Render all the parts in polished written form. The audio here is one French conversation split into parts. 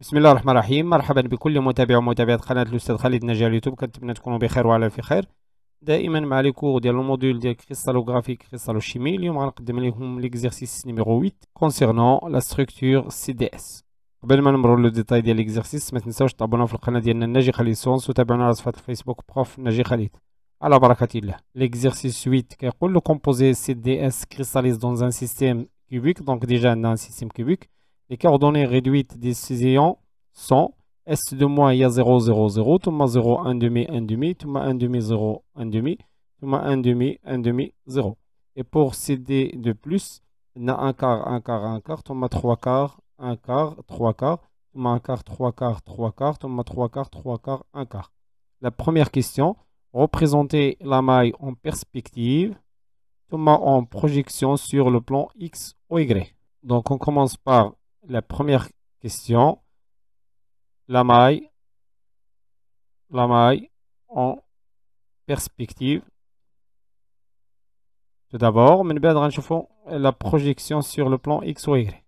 بسم الله الرحمن الرحيم. مرحبا بكل متابع ومتابعة قناة الأستاذ خالد نجار اليوتيوب. كنتمنى تكونوا بخير وعلى في خير. دائما مع لي كور ديال الموديول ديال كريستالوغرافيك كريستالوشيمي. اليوم غنقدم لكم ليكزرسيس نيميرو 8 كونسيرنون لا ستركتور سي دي اس. قبل ما نمروا لو ديتاي ديال ليكزرسيس ما تنساوش تابوناو في القناة ديالنا ناجي خالد سونس وتابعونا على صفحة الفيسبوك بروف ناجي خالد. على بركة الله. L'exercice 8 كيقول le composé CDS cristallise dans un système cubique. Donc déjà dans un système cubique, les coordonnées réduites des ions sont S de moins il y a 0, 0, 0, ثم 0, 1 demi, 1 demi, ثم 1 demi, 0, 1 demi, ثم 1 demi, 1 demi, 0. Et pour CD de plus, il y a 1 quart, 1 quart, 1 quart, ثم 3 quarts, 1 quart, 3 quarts, ثم 1 quart, 3 quarts, 3 quarts, ثم 3 quarts, 3 quarts, 1 quart. La première question, représenter la maille en perspective, en projection sur le plan X ou Y. Donc on commence par la première question. La maille en perspective. Tout d'abord, la projection sur le plan X ou Y.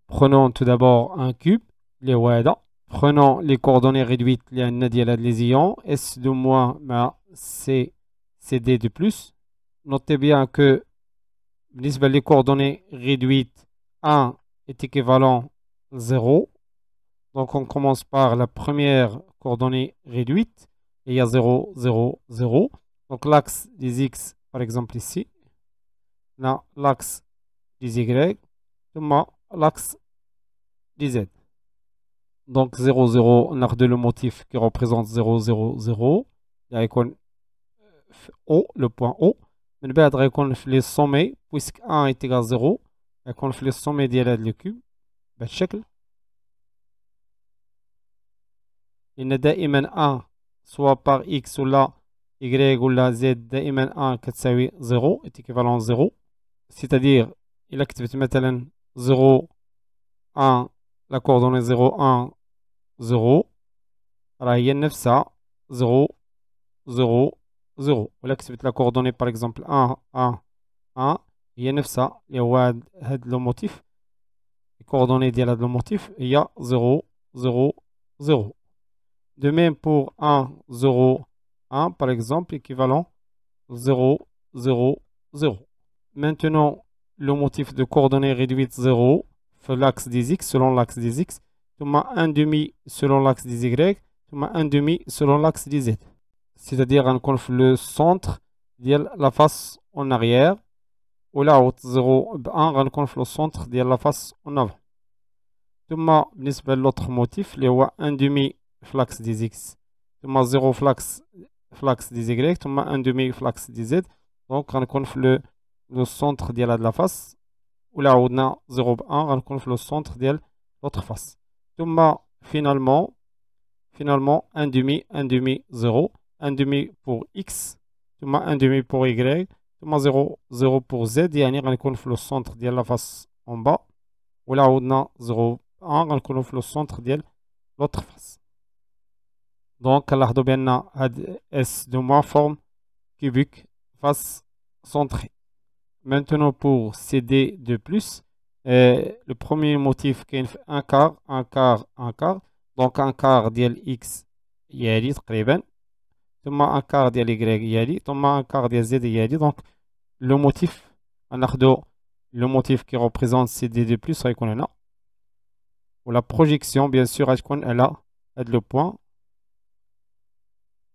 Prenons tout d'abord un cube, les WADA. Prenons les coordonnées réduites, les ions, S de moins, C, CD de plus. Notez bien que les coordonnées réduites, 1 est équivalent 0. Donc on commence par la première coordonnée réduite. Et il y a 0, 0, 0. Donc l'axe des X, par exemple ici. Là, l'axe des Y. L'axe des Z. Donc 0, 0, on a le motif qui représente 0, 0, 0. Il y a O, le point O. Mais on fait les sommets, puisque 1 est égal à 0. On fait les sommets de le cube. بالشكل إن دائما 1 soit par X ولا Y ولا Z دائما 1 كتساوي 0 est équivalent 0. C'est-à-dire إلا كتبت مثلا 0 1 la coordonnée 0 1 0 راه هي نفسها 0 0 0. ولا كتبت la coordonnée par exemple 1 1 1 هي نفسها اللي هو هاد لو موتيف. les coordonnées ديال هاد لو موتيف هي 0 0 0. De même pour 1, 0, 1, par exemple, équivalent 0, 0, 0. Maintenant, le motif de coordonnées réduites 0, l'axe des X selon l'axe des X, 1 demi selon l'axe des Y, 1 demi selon l'axe des Z. C'est-à-dire qu'on fait le centre de la face en arrière, ou là, 0, 1, on fait le centre de la face en avant. L'autre motif, il y a 1 demi flax des X, 0 flax des Y, 1 demi flax des Z. Donc, on fait le centre de la face. Ou là, on a 0, 1, on fait le centre de l'autre face. Finalement, 1 demi, 0, 1 demi pour X, 1 demi pour Y, 0, 0 pour Z. Et on fait le centre de la face en bas. Ou là, on a 0, 1, on fait le centre de l'autre face. Donc, on a S de moins forme cubique face centrée. Maintenant, pour CD de plus, le premier motif qui est 1 quart, 1 quart, 1 quart. Donc, 1 quart de X يالي تقريبا. ثم 1 quart de Y يالي. ثم 1 quart de Z يالي. Donc, le motif, on a le motif qui représente CD de plus, غيكون هنا. Ou la projection, bien sûr, elle a le point.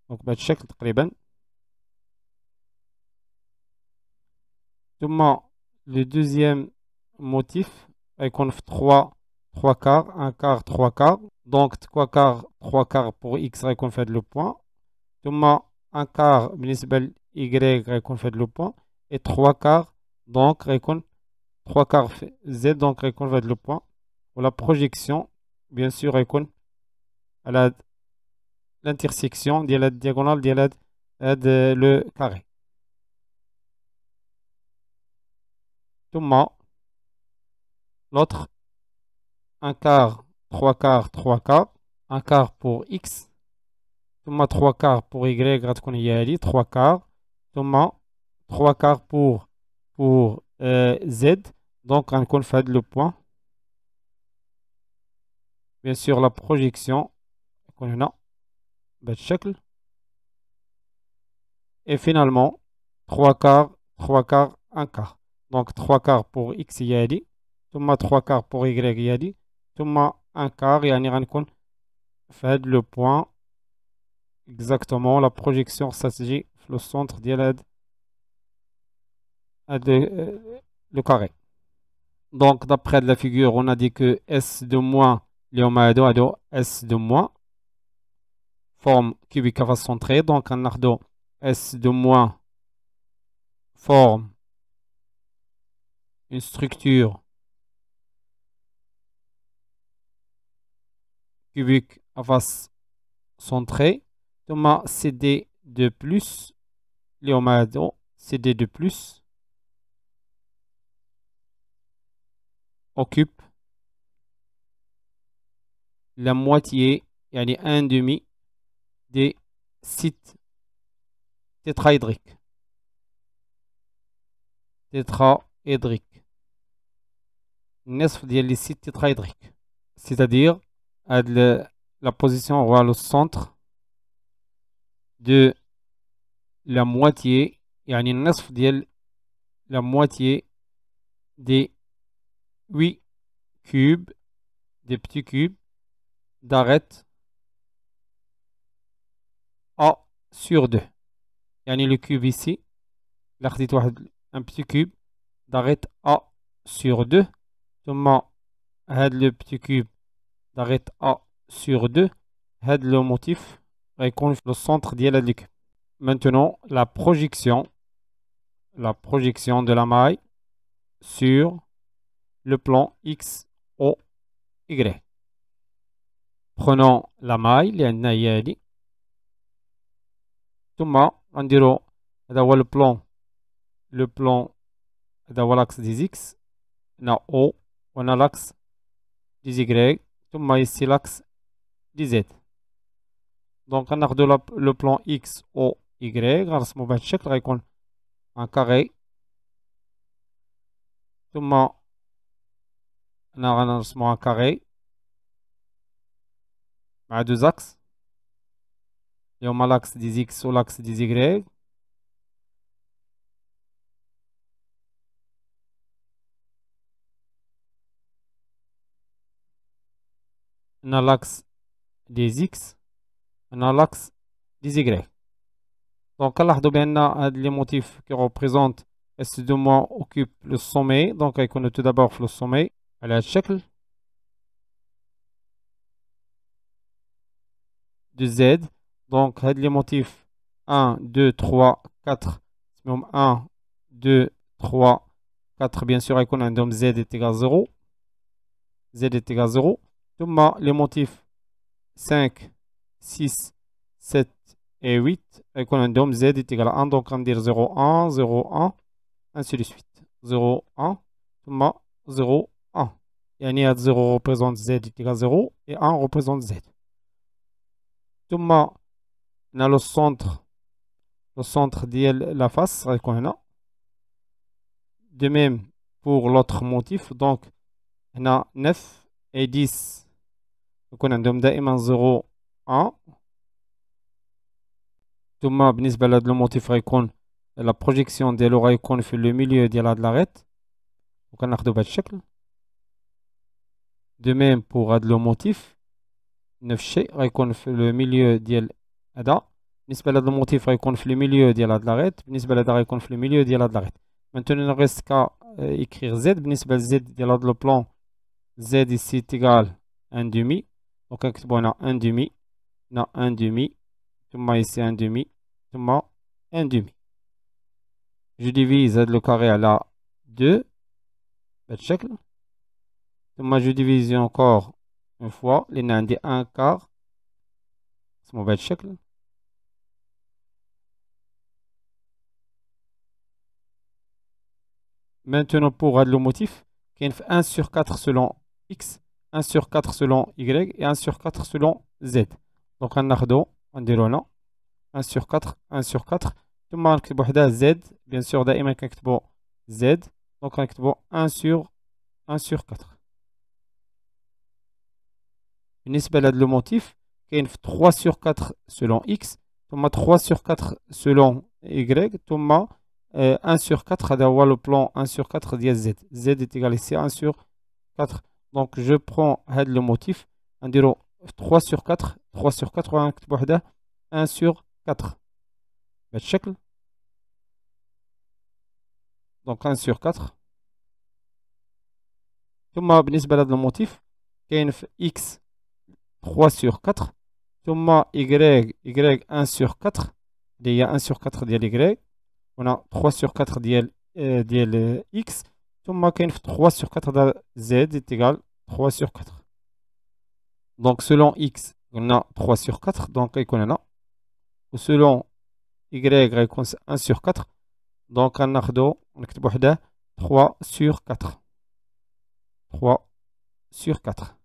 Donc بهذا الشكل تقريبا. ثم le deuxième motif غيكون في 3 quarts, 1 quart, 3 quarts. Donc 3 quarts, 3 quarts pour X غيكون في هذا le point. ثم 1 quart بالنسبة ل Y غيكون في هذا le point. Et 3 quarts donc غيكون 3 quarts في Z donc غيكون في هذا le point. Ou la projection bien sûr غيكون على l'intersection de la diagonale de le carré. L'autre 1 quart, 3 quarts, 3 quarts. 1 quart pour X. 3 quarts pour Y, 3 quarts. 3 quarts pour Z. Donc on fait le point. bien sûr la projection يكون هنا بهذا الشكل. Et finalement 3 quarts 3 quarts 1 quart. Donc 3 quarts pour x هي هادي ثم 3 quarts pour y هي هادي ثم 1 quart يعني غنكون في هاد لو بوين exactement la projection ça تجي في le centre ديال هاد le carré. Donc d'après la figure on a dit que S de moins اليوم هادو S de moins forme cubique à face centrée. Donc on a S de moins forme une structure cubique à face centrée. Thomas CD de plus اليوم CD de plus occupe la moitié يعني un demi des sites tétraédriques. النصف ديال les sites tétraédriques. C'est-à-dire la position ou le centre de la moitié يعني النصف ديال la moitié des 8 cubes des petits cubes d'arête A sur 2. يعني le cube ici là خديت واحد un petit cube d'arête A sur 2 ثم هاد le petit cube d'arête A sur 2 هاد le motif غيكون في le centre ديال هاد الكوب. Maintenant la projection de la maille sur le plan X, O, Y. Prenons la maille اللي عندنا هي هادي ثم غنديرو هذا هو le plan هذا هو l'axe des X هنا O وهنا l'axe des Y ثم ici l'axe des Z. Donc غناخدو le plan X, O, Y غنرسمو بهذا الشكل غيكون un carré ثم هنا غنرسمو un carré مع deux axes اللي هما l'axe des X و l'axe des Y. هنا l'axe des X هنا l'axe des Y. Donc كنلاحظوا بأن هاد لي موتيف qui représentent S de moins occupe le sommet. Donc غيكونوا tout d'abord في le sommet على هاد الشكل de Z. Donc هاد لي موتيف 1 2 3 4 اسمهم 1 2 3 4 bien sûr غيكون عندهم Z est égal 0 Z est égal 0 ثم les motifs 5 6 7 et 8 غيكون عندهم Z est égal 1. donc غندير 0 1 0 1 ainsi de suite 0 1 ثم 0 1 يعني هاد 0 représente Z est égal 0 et 1 représente Z. ثم on a le centre ديال la face غيكون هنا. De même pour l'autre motif. donc هنا 9 et 10 يكون عندهم دائما 0 1. ثم بالنسبة لهاد لو موتيف غيكون لا بروجيكسيون ديالو غيكون في لو ميليو ديال هاد لاغيت وكناخدو بهاد الشكل. دو ميم بوغ هاد لو موتيف نفس الشيء غيكون في لو ميليو ديال هذا. بالنسبة لهاد الموتيف غيكون في لو ميليو ديال هاد لاغيت. بالنسبة لهذا غيكون في لو ميليو ديال هاد لاغيت. maintenant il reste qu'à écrire Z. بالنسبة ل Z ديال هاد لو بلان Z ici est égal 1 demi. donc نكتبو هنا 1 demi هنا 1 demi ثم ici 1 demi ثم 1 demi. je divise هاد لو كاري على 2 بهاد الشكل ثم je divise encore une fois لأن عندي 1 quart اسمو بهاد الشكل. maintenant pour هاد لو موتيف كاين في 1 sur 4 selon X 1 sur 4 selon Y et 1 sur 4 selon Z. donc غناخدو غنديرو هنا 1 sur 4 1 sur 4 ثم غنكتبو حداه Z. bien sûr دائما كنكتبو Z. donc غنكتبو 1 sur 4. بالنسبة لهذا الموتيف كاين في 3 sur 4 selon x ثم 3 sur 4 selon y ثم 1 sur 4 هذا هو لو بلان 1 sur 4 ديال z est égal ici 1 sur 4 donc je prends هذا لو موتيف نديرو 3 sur 4 3 sur 4 ونكتبو وحده 1 sur 4 بهذا الشكل donc 1 sur 4 ثم بالنسبة لهذا الموتيف كاين في x 3 sur 4 ثم y 1 sur 4 اللي هي 1 sur 4 ديال y هنا 3 sur 4 ديال x ثم كاين في 3 sur 4 هذا z est égal 3 sur 4 donc selon x قلنا 3 sur 4 donc غيكون هنا و selon y غيكون 1 sur 4 donc غناخدو نكتبو وحده 3 sur 4 3 sur 4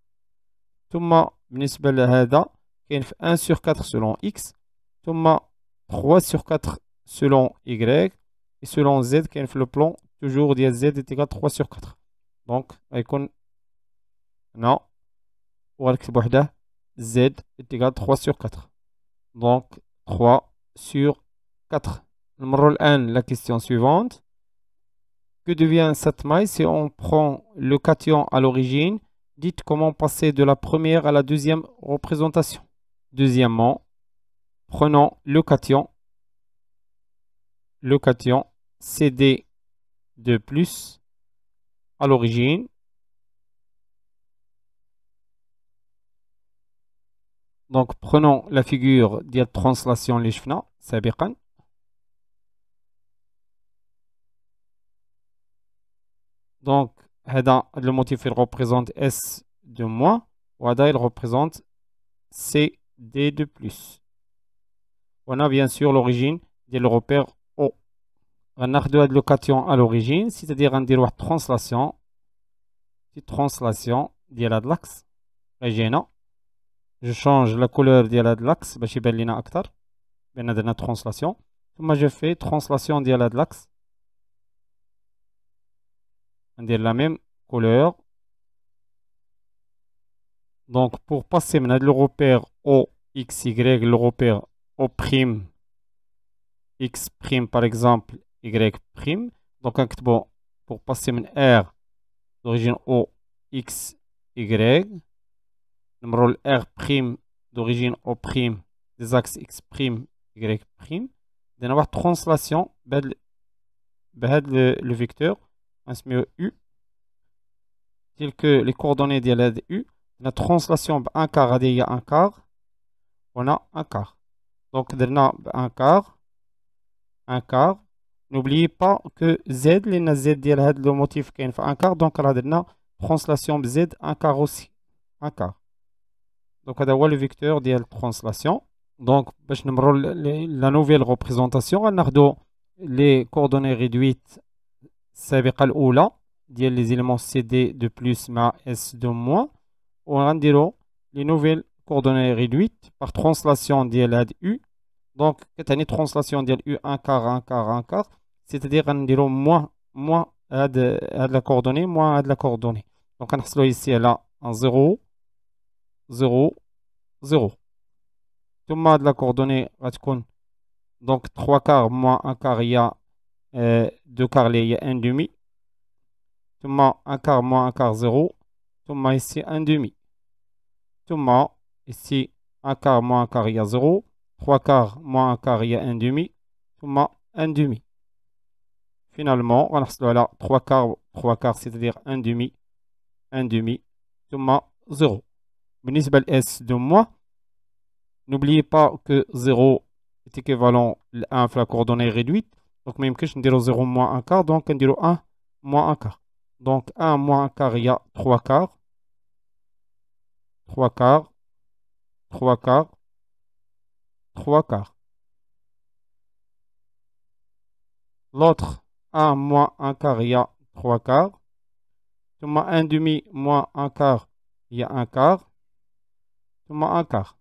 ثم بالنسبة لهذا كاين في 1 sur 4 selon x ثم 3 sur 4 selon y et selon z كاين في لو بلان toujours ديال z est égal 3 sur 4 donc غيكون هنا وغنكتب وحده z est égal 3 sur 4 donc 3 sur 4 نمروا الآن la question suivante. Que devient cette maille si on prend le cation à l'origine? Dites comment passer de la première à la deuxième représentation. Deuxièmement, prenons le cation CD de plus à l'origine. Donc, prenons la figure de translation اللي شفنا سابقا. Donc, le motif il représente S de moins, ou il représente CD de plus. On a bien sûr l'origine de le repère O. On a le cation à l'origine, c'est-à-dire on dit une translation de l'axe. Je change la couleur de l'axe, باش يبان لنا أكثر بأن درنا translation. ثم je fais translation de l'axe. On dit la même couleur. Donc, pour passer maintenant le repère O, X, Y, le repère O', X', par exemple, Y'. Donc, pour passer maintenant R d'origine O, X, Y. Numéro R' d'origine O', des axes X', Y'. On va translation de le vecteur. On se met U. Tel que les coordonnées de U. La translation un quart, il y a un quart. On a un quart. Donc, on a un quart. N'oubliez pas que Z, les Z, le motif qui est un quart. Donc, on a une translation Z, un quart aussi. Un quart. Donc, on a le vecteur de la translation. Donc, la nouvelle représentation, on a les coordonnées réduites. السابقة الأولى ديال les éléments CD de plus مع S de moins وغنديرو les nouvelles coordonnées réduites par translation ديال هاد U. Donc كتعني translation ديال U un quart c'est-à-dire غنديرو moins هاد la coordonnée moins هاد la coordonnée. Donc غنحصلو ici على 0 0 0 ثم هاد la coordonnée غتكون donc 3 quarts moins 1 quart il y a 2 quarts, il y a 1 demi. ثم 1 quart moins 1 quart 0. ثم ici 1 demi. ثم ici 1 quart moins 1 quart, il y a 0. 3 quarts moins 1 quart, il y a 1 demi. ثم 1 demi. Finalement, on a 3 quarts, c'est-à-dire 1 demi. 1 demi. ثم 0. بالنسبة ل S de moins, n'oubliez pas que 0 est équivalent à 1 في la coordonnée réduite. Donc, même que je dis 0 moins 1 quart, donc on dit 1 moins 1 quart. Donc, 1 moins 1 quart, il y a 3 quarts. 3 quarts. 3 quarts. 3 quarts. L'autre, 1 moins 1 quart, il y a 3 quarts. ثم 1 demi moins 1 quart, il y a 1 quart. ثم 1 quart.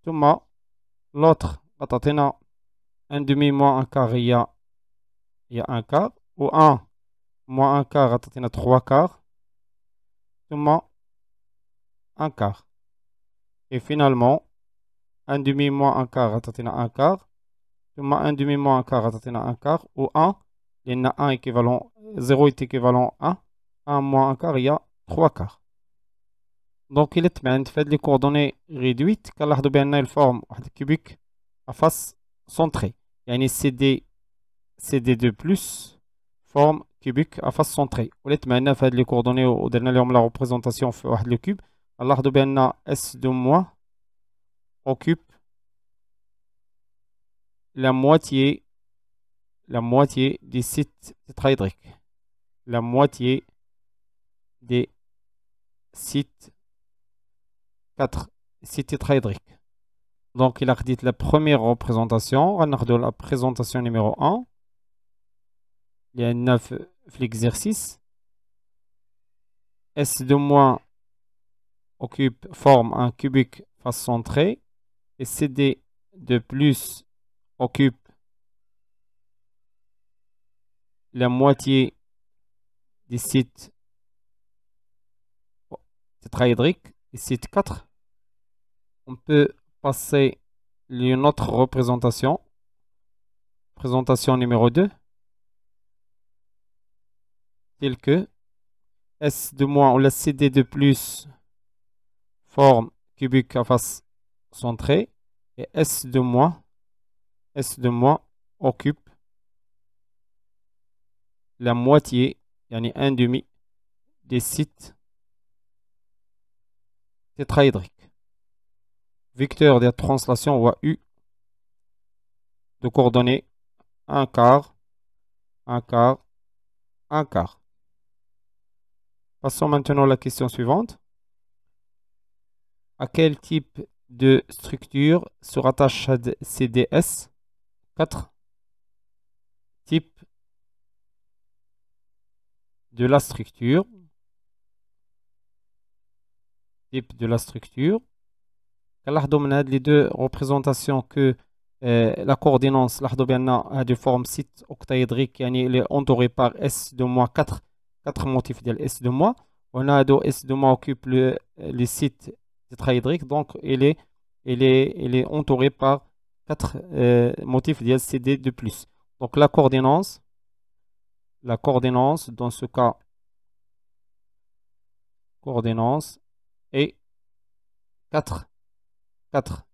ثم l'autre, attendez, 1 demi moins 1 quart, il y a 1 quart. Ou 1 moins 1 quart, attendez, 3 quarts. ثم 1 quart. Et finalement, 1 demi moins 1 quart غتعطينا 1 quart. ثم 1 demi moins 1 quart غتعطينا 1 quart. Ou 1, لأن 1 équivalent, 0 est équivalent à 1 moins 1 quart, il y a 3 quarts. Donc il est تبع في هاد les coordonnées réduites كنلاحظوا بأن الفورم واحد الكوبيك à face centrée. يعني CD2 plus forme cubique à face centrée. ولات معنا في هاد les coordonnées ودرنا لهم la représentation في واحد le cube. نلاحظوا بأن S2- occupe la moitié des sites tétraédriques. La moitié des sites 4 sites tétraédriques. Donc il a dit la première représentation. On a la présentation numéro 1. Il y a 9 l'exercice. S2- occupe, forme un cubique face centrée. Et CD2 plus occupe la moitié des sites tétraédriques, les sites 4. On peut passer à une autre représentation. Présentation numéro 2. Telle que S2- ou la CD2 plus forme cubique à face centrée. Et S2- occupe la moitié, yani 1 demi, des sites tétraédriques. Vecteur de translation ou U de coordonnées 1 quart, 1 quart, 1 quart. Passons maintenant à la question suivante. À quel type de structure se rattache CDS? 4 types de la structure. Type de la structure. كنلاحظوا من هاد les deux représentations que la coordinance لاحظوا بأن هذه forme site octaédrique يعني elle est entourée par S2- 4 motifs ديال S2-. On a S2- occupe les sites tétraédriques, donc elle est entourée par 4 motifs ديال CD2 plus. Donc la coordinance dans ce cas coordinance est 4.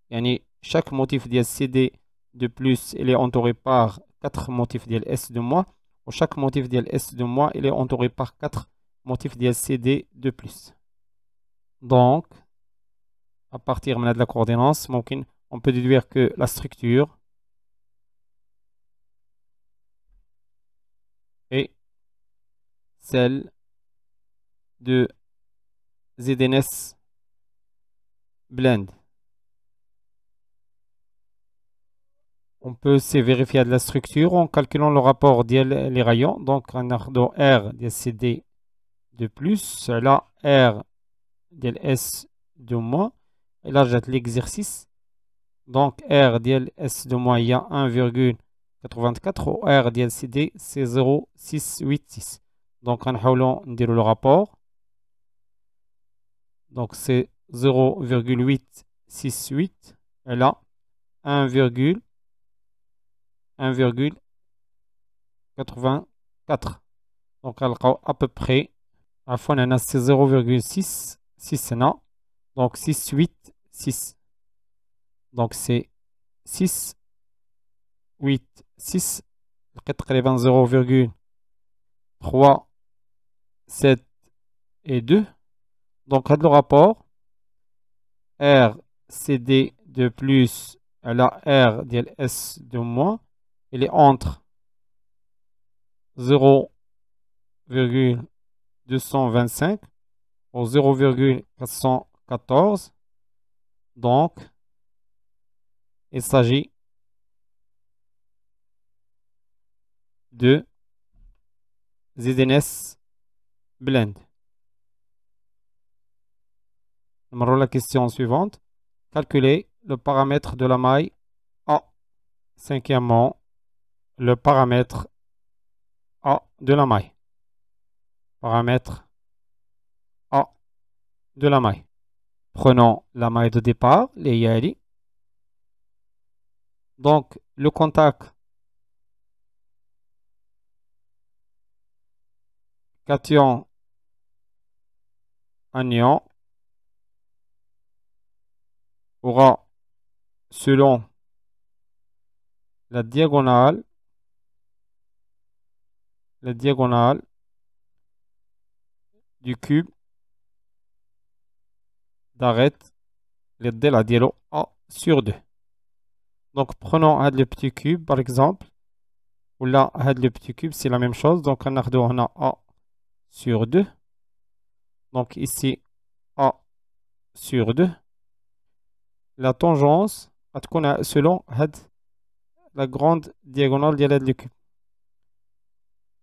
يعني chaque motif ديال CD2 plus il est entouré par 4 motifs ديال S2- و chaque motif ديال S2- il est entouré par 4 motifs ديال CD2 plus. Donc à partir de la coordinance on peut déduire que la structure est celle de ZNS blend. On peut aussi vérifier de la structure en calculant le rapport des rayons. Donc, on a R de CD2 plus, là R de S2-. Et là, j'ai l'exercice. Donc, R de S2-, il y a 1,84. Ou R de CD, c'est 0,686. Donc, on va dire le rapport. Donc, c'est 0,868. Et là, 1,84. Donc, à peu près, à fond, on a 0,6. Donc, 686. Donc, c'est 6, 8, 6. 0,3, 7 et 2. Donc, le rapport, R, CD2 plus, la R, S2-, il est entre 0,225 ou 0,414. Donc, il s'agit de ZNS blend. Numéro la question suivante. Calculer le paramètre de la maille A. Cinquièmement, le paramètre A de la maille. Paramètre A de la maille. Prenons la maille de départ, les yali. Donc, le contact cation anion aura, selon la diagonale du cube d'arête de la dialo A sur 2. Donc, prenons le petit cube, par exemple. Ou là, le petit cube, c'est la même chose. Donc, on a A sur 2. Donc, ici, A sur 2. La tangence, selon la grande diagonale de le cube.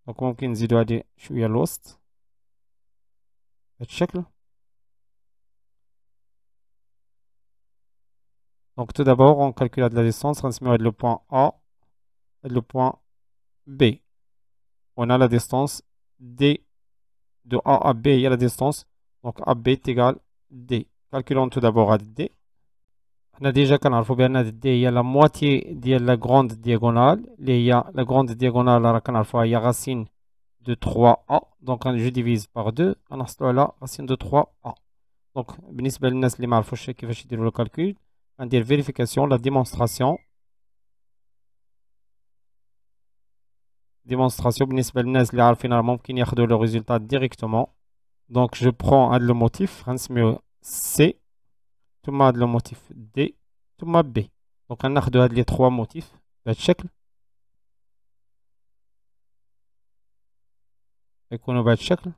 Donc, ممكن نزيدو هادي شوية الوسط. بهذا الشكل. Donc, tout d'abord, on calcule la distance. On se met le point A et le point B. On a la distance D. De A à B, il y a la distance. Donc, AB est égal D. Calculons tout d'abord D. On a déjà كنعرفوا بأن D هي la moitié de la grande diagonale. Il y a la grande diagonale راه كنعرفوها هي racine de 3A. Donc, je divise par 2. غنحصلوا على racine de 3A. Donc, بالنسبة للناس اللي ما عرفوش كيفاش يديروا le calcul, ندير vérification, la démonstration. Démonstration بالنسبة للناس اللي عارفين راه ممكن ياخذوا le résultat directement. Donc, je prends le motif, غنسميوه C. ثم هذا الموتيف D ثم B. Donc غناخدو هاد لي 3 موتيف بهذا الشكل. يكونوا بهذا الشكل.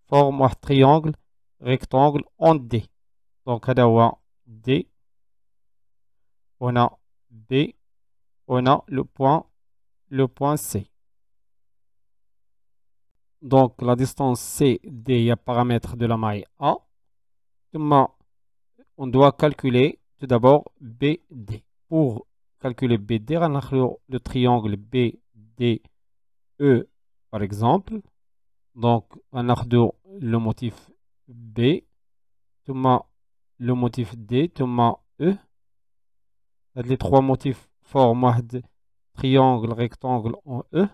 فورم واحد تريونغل ريكتونغل اون D. Donc هذا هو D. هنا B. هنا le point C. Donc la distance CD est un paramètre de la maille A. On doit calculer tout d'abord BD. Pour calculer BD, on a le triangle BDE par exemple. Donc on a le motif B, le motif D, E. Les trois motifs forment un triangle rectangle en E.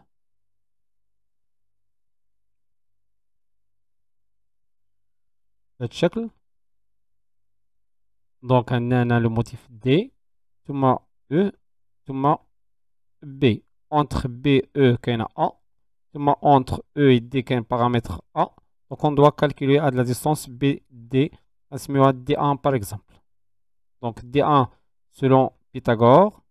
الشكل. Donc on a le motif D, ثم E, ثم B. Entre B et E, il y a A. ثم entre E et D, il y a un paramètre A. Donc on doit calculer à la distance BD, à ce moment D1 par exemple. Donc D1 selon Pythagore,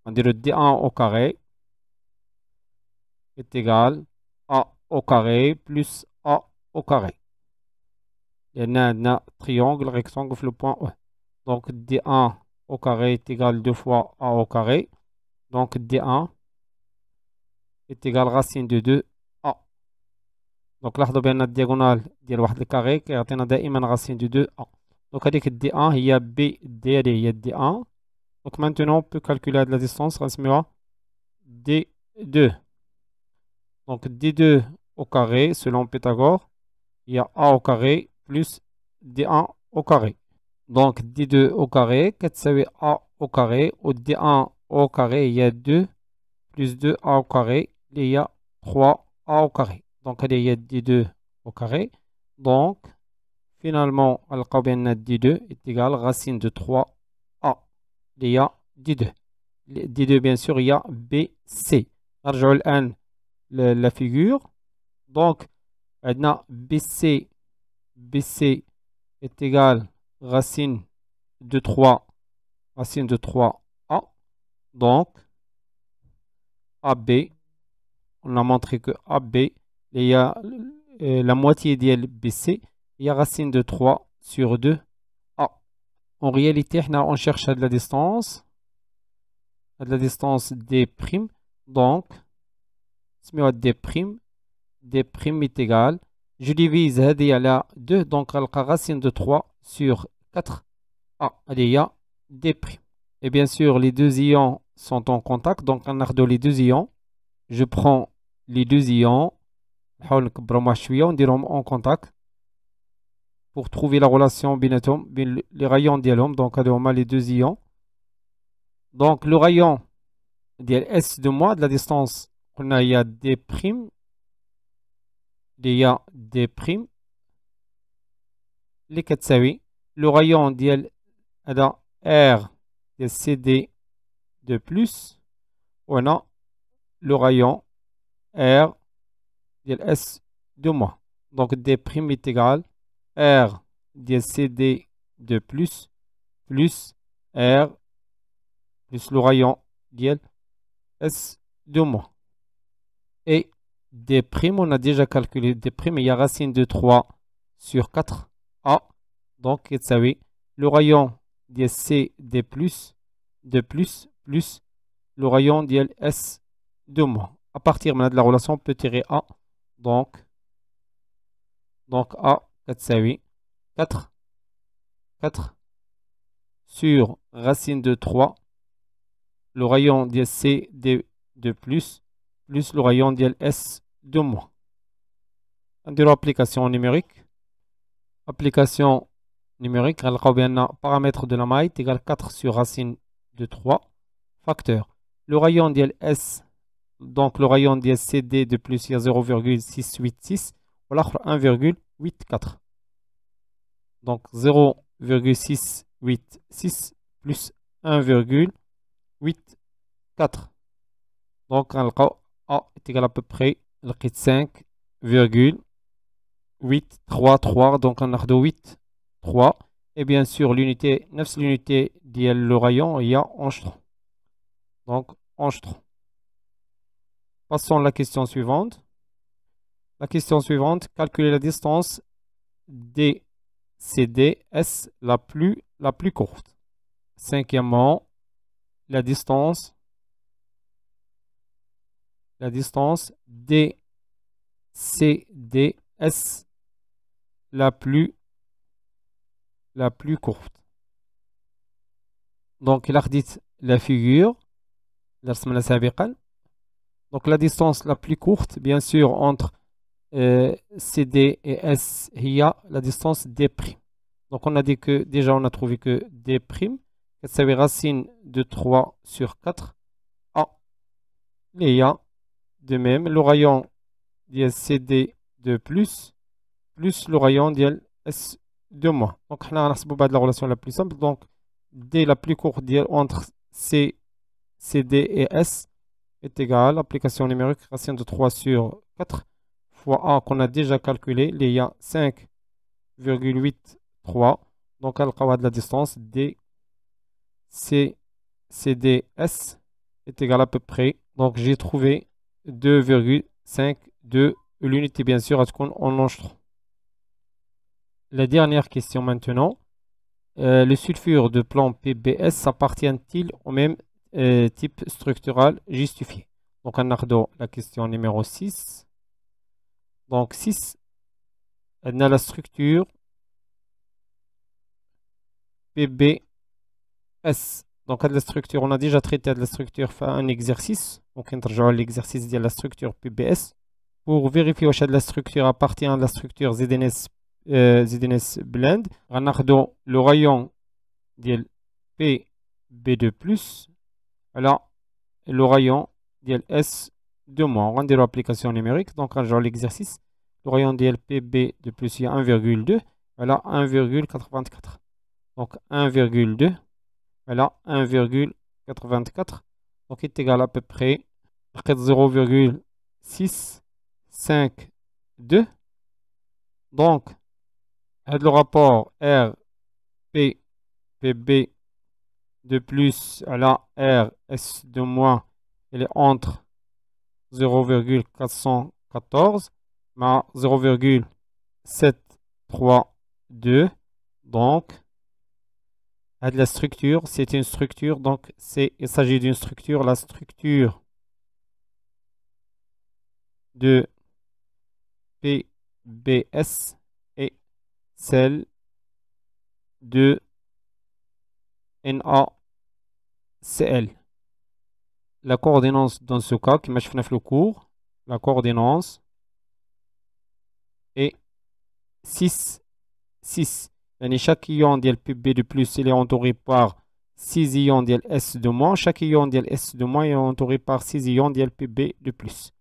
on dit le D1 au carré est égal à A au carré plus A au carré. Il y a un triangle rectangle sur le point E. Donc D1 au carré est égal 2 fois A au carré. Donc D1 est égal racine de 2A. Donc لاحظوا بأن الدياغونال ديال واحد الكاري كيعطينا دائما racine de 2A. Donc هذيك D1 هي BD هذه هي D1. Donc maintenant on peut calculer la distance غنسميوها D2. Donc D2 au carré selon Pythagore, il y a A au carré plus D1 au carré. Donc D2 au carré, كتساوي A au carré, ou D1 au carré, il y a 2 plus 2A au carré, il y a 3A au carré. Donc il y a D2 au carré. Donc finalement, D2 est égal à racine de 3A. Il y a D2. D2 bien sûr, il y a BC. نرجعوا الآن la figure. Donc عندنا BC est égal racine de 3 A. Donc AB, on a montré que AB, il y a la moitié de BC, il y a racine de 3 sur 2 A. En réalité, on cherche la distance D'. Donc D' est égal, je divise هذه على 2, donc غنلقى racine de 3 sur 4 A. Il y a D'. Et bien sûr, les deux ions sont en contact, donc on a les deux ions. Je prends les deux ions, نحاول نكبرهم واحد شوية ونديرهم en contact pour trouver la relation بيناتهم بين les rayons ديالهم. دونك هادو هما les deux ions. Donc le rayon ديال S de moi de la distance قلنا هي D prime هي D prime اللي كتساوي لو rayon ديال هذا R ديال CD de plus وهنا لو rayon R ديال S de moi. Donc D prime est égal R ديال CD de plus R plus le rayon ديال S de moi. Et D', on a déjà calculé D', il y a racine de 3 sur 4A. Donc, le rayon de C D plus, plus le rayon de S de moins. À partir maintenant de la relation, on peut tirer A. Donc A, 4 sur racine de 3. Le rayon de C D de plus le rayon de S de moins. On application numérique. Application numérique, paramètre de la maille est égal à 4 sur racine de 3 facteur. Le rayon de S, donc le rayon de CD de plus, il y a 0,686 ou l'autre 1,84. Donc 0,686 plus 1,84. Donc on A est égal à peu près 5,833. Donc on a 8,3. Et bien sûr, l'unité, 9 l'unité le rayon, il y a 11. Donc 11. Passons à la question suivante. La question suivante, calculer la distance DCDS la plus courte. Cinquièmement, la distance DCDS la plus courte. Donc, il a dit la figure. Donc, la distance la plus courte, bien sûr, entre CD et S, il y a la distance D'. Donc, on a dit que déjà, on a trouvé que D', ça veut racine de 3 sur 4 A. Il y a de même le rayon de CD de plus le rayon de S de moins. Donc, on a la relation la plus simple. Donc, D la plus courte entre CD et S est égale à l'application numérique racine de 3 sur 4 fois A qu'on a déjà calculé. Il y a 5,83. Donc, elle de la distance D CDS est égale à peu près. Donc, j'ai trouvé 2,52 l'unité, bien sûr, à ce qu'on enregistre. La dernière question maintenant. Le sulfure de plan PBS appartient-il au même type structural justifié? Donc, on a la question numéro 6. Donc, 6, on a la structure PBS. Donc, à la structure, on a déjà traité de la structure, fait un exercice. Donc, on a l'exercice de la structure PBS. Pour vérifier si la structure appartient à la structure ZNS blend, on a le rayon de PB2+, alors le rayon de S de moins. On a l'application numérique, donc on a l'exercice. Le rayon de PB2+, il y a 1,2, voilà 1,84. Donc 1,2, voilà 1,84. Donc il est égal à peu près 0,652. Donc, le rapport RPB de plus à la RS de moins, il est entre 0,414 mais 0,732. Donc, de la structure, c'est une structure. Donc, il s'agit d'une structure. La structure de PBS est celle de NaCl. La coordonnance dans ce cas, qui m'a fait le cours, la coordonnance 6 6 يعني chaque ion ديال Pb de plus il est entouré par 6 ions ديال S de moins. chaque ion ديال S de moins est entouré par 6 ions ديال Pb de plus.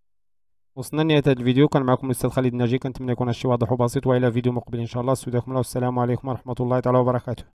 وصلنا لنهاية هذا الفيديو. كان معكم الأستاذ خالد الناجي. كنتمنى يكون هادشي واضح وبسيط، وإلى فيديو مقبل إن شاء الله. استودعكم الله والسلام عليكم ورحمة الله تعالى وبركاته.